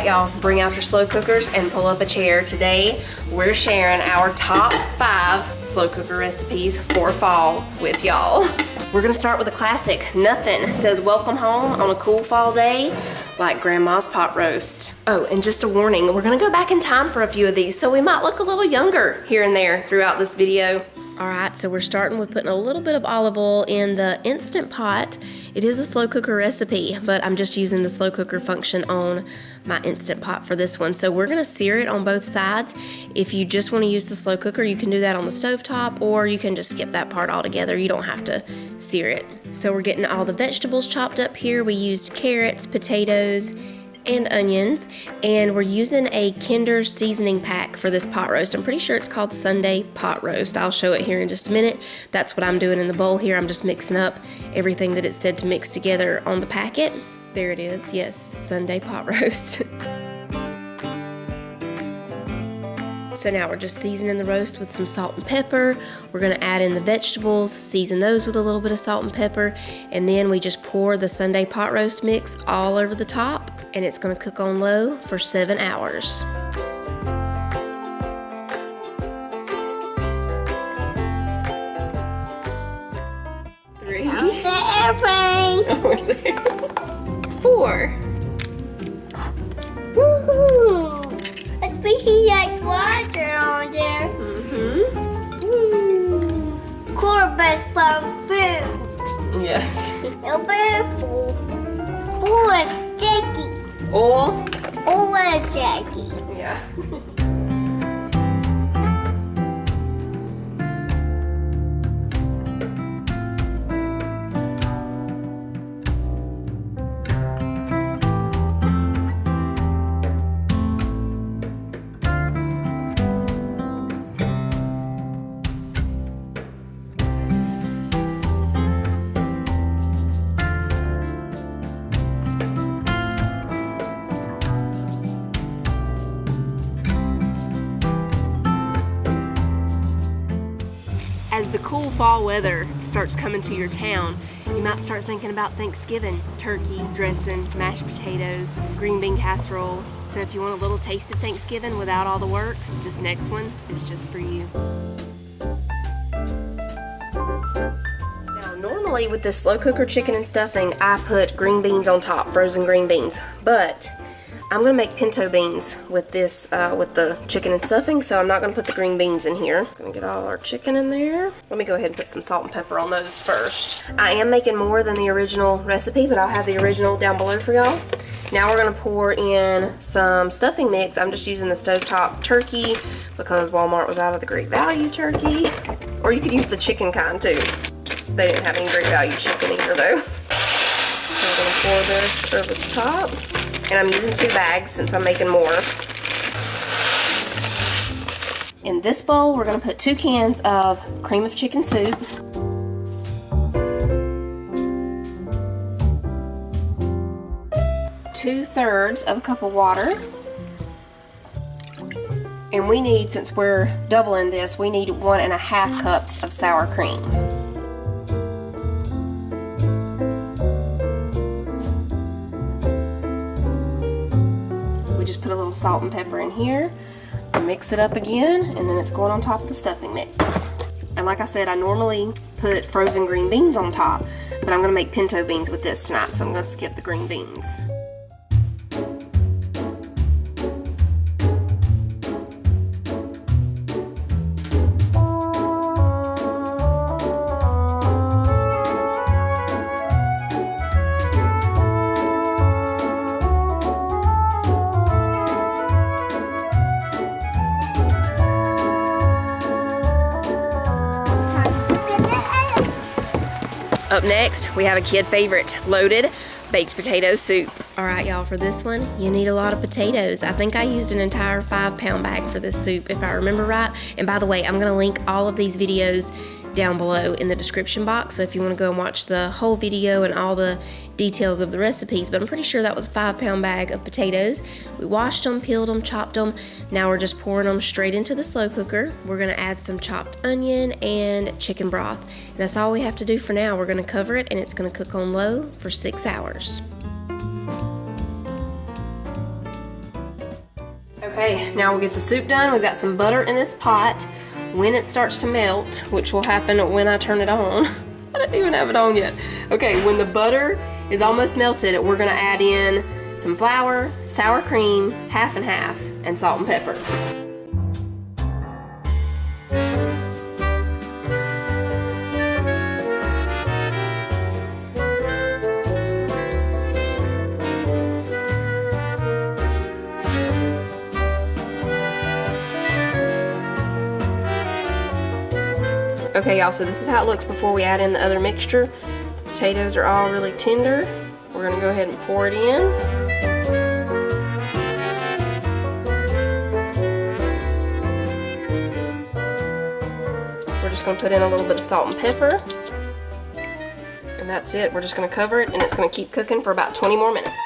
y'all, bring out your slow cookers and pull up a chair. Today, we're sharing our top 5 slow cooker recipes for fall with y'all. We're gonna start with a classic. Nothing says welcome home on a cool fall day like Grandma's pot roast. Oh, and just a warning, we're gonna go back in time for a few of these, so we might look a little younger here and there throughout this video. All right, so we're starting with putting a little bit of olive oil in the Instant Pot. It is a slow cooker recipe, but I'm just using the slow cooker function on my Instant Pot for this one. So we're gonna sear it on both sides. If you just wanna use the slow cooker, you can do that on the stovetop, or you can just skip that part altogether. You don't have to sear it. So we're getting all the vegetables chopped up here. We used carrots, potatoes, and onions, and we're using a Kinder seasoning pack for this pot roast. I'm pretty sure it's called Sunday pot roast. I'll show it here in just a minute. That's what I'm doing in the bowl here. I'm just mixing up everything that it said to mix together on the packet. There it is, yes, Sunday pot roast. So now we're just seasoning the roast with some salt and pepper. We're gonna add in the vegetables, season those with a little bit of salt and pepper, and then we just pour the Sunday pot roast mix all over the top, and it's gonna cook on low for 7 hours. How's the airplane? Over there. 4. Woohoo! It's pretty like water on there. Corbett from fruit. Yes. Number 4. 4 is sticky. Oil? All is sticky. Yeah. As the cool fall weather starts coming to your town, you might start thinking about Thanksgiving. Turkey, dressing, mashed potatoes, green bean casserole. So if you want a little taste of Thanksgiving without all the work, this next one is just for you. Now, normally with this slow cooker chicken and stuffing, I put green beans on top, frozen green beans. But I'm gonna make pinto beans with this, with the chicken and stuffing, so I'm not gonna put the green beans in here. Gonna get all our chicken in there. Let me go ahead and put some salt and pepper on those first. I am making more than the original recipe, but I'll have the original down below for y'all. Now we're gonna pour in some stuffing mix. I'm just using the stovetop turkey because Walmart was out of the Great Value turkey. Or you could use the chicken kind too. They didn't have any Great Value chicken either though. So I'm gonna pour this over the top. And I'm using 2 bags since I'm making more. In this bowl, we're gonna put 2 cans of cream of chicken soup. Two-thirds of a cup of water. And we need, since we're doubling this, we need 1.5 cups of sour cream. Just put a little salt and pepper in here, mix it up again, and then it's going on top of the stuffing mix. And like I said, I normally put frozen green beans on top, but I'm gonna make pinto beans with this tonight, so I'm gonna skip the green beans. Up next, we have a kid favorite, loaded baked potato soup. All right, y'all, for this one, you need a lot of potatoes. I think I used an entire 5-pound bag for this soup, if I remember right. And by the way, I'm gonna link all of these videos down below in the description box, so if you want to go and watch the whole video and all the details of the recipes, but I'm pretty sure that was a 5-pound bag of potatoes. We washed them, peeled them, chopped them. Now we're just pouring them straight into the slow cooker. We're going to add some chopped onion and chicken broth. And that's all we have to do for now. We're going to cover it and it's going to cook on low for 6 hours. Okay, now we'll get the soup done. We've got some butter in this pot. When it starts to melt, which will happen when I turn it on. I didn't even have it on yet. Okay, when the butter is almost melted, we're gonna add in some flour, sour cream, half and half, and salt and pepper. Okay, y'all, so this is how it looks before we add in the other mixture. The potatoes are all really tender. We're gonna go ahead and pour it in. We're just gonna put in a little bit of salt and pepper. And that's it. We're just gonna cover it and it's gonna keep cooking for about 20 more minutes.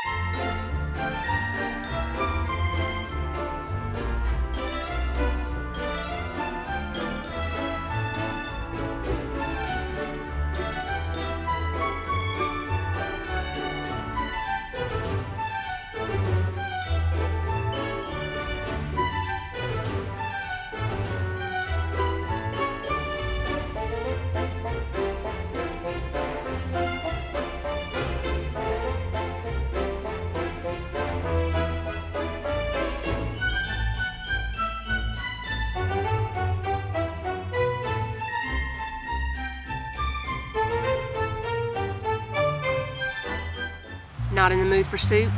Not in the mood for soup?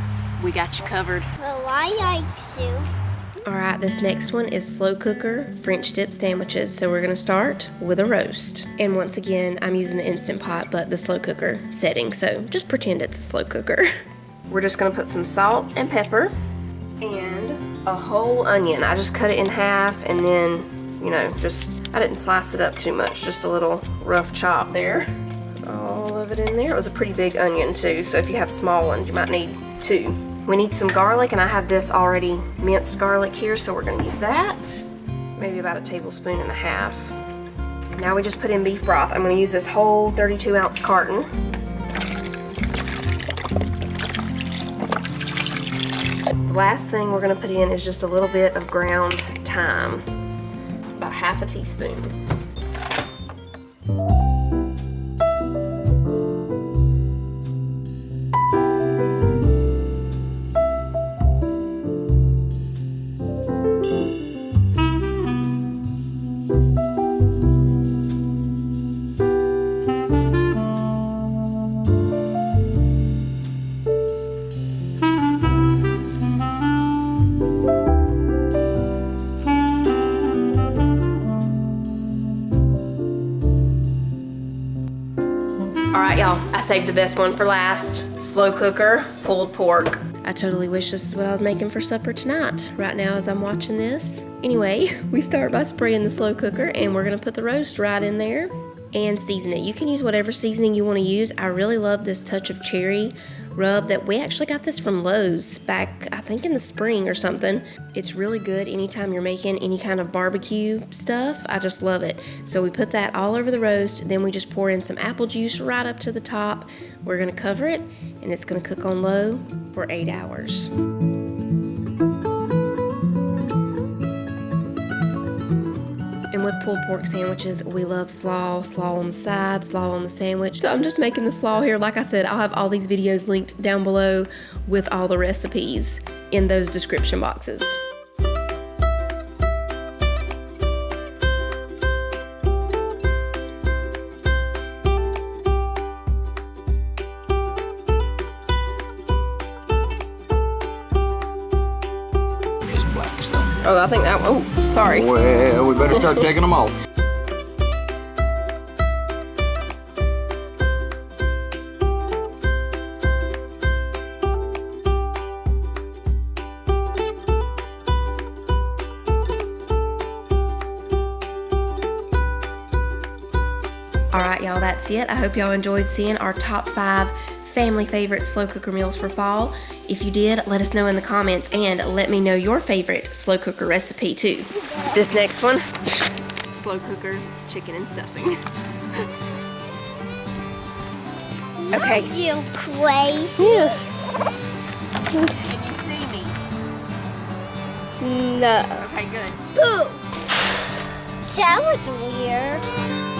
We got you covered. Well, I like soup. Alright, this next one is slow cooker French dip sandwiches. So we're gonna start with a roast. And once again, I'm using the Instant Pot, but the slow cooker setting, so just pretend it's a slow cooker. We're just gonna put some salt and pepper and a whole onion. I just cut it in half and then, you know, I didn't slice it up too much, just a little rough chop there. All of it in there. It was a pretty big onion too, so if you have small ones, you might need 2. We need some garlic, and I have this already minced garlic here, so we're gonna use that. Maybe about 1.5 tablespoons. Now we just put in beef broth. I'm gonna use this whole 32-ounce carton. The last thing we're gonna put in is just a little bit of ground thyme, about 1/2 teaspoon. Alright y'all, I saved the best one for last. Slow cooker, pulled pork. I totally wish this is what I was making for supper tonight, right now as I'm watching this. Anyway, we start by spraying the slow cooker and we're gonna put the roast right in there and season it. You can use whatever seasoning you wanna use. I really love this touch of cherry rub that we actually got this from Lowe's back, I think in the spring or something. It's really good anytime you're making any kind of barbecue stuff. I just love it. So we put that all over the roast, then we just pour in some apple juice right up to the top. We're gonna cover it and it's gonna cook on low for 8 hours. And with pulled pork sandwiches, we love slaw on the side, slaw on the sandwich. So I'm just making the slaw here. Like I said, I'll have all these videos linked down below with all the recipes in those description boxes. Oh, I think that, oh, sorry. Well, we better start taking them off. All right, y'all, that's it. I hope y'all enjoyed seeing our top 5 family favorite slow cooker meals for fall. If you did, let us know in the comments and let me know your favorite slow cooker recipe too. This next one, slow cooker chicken and stuffing. Okay. You crazy. Yeah. Can you see me? No. Okay, good. Poo. That was weird.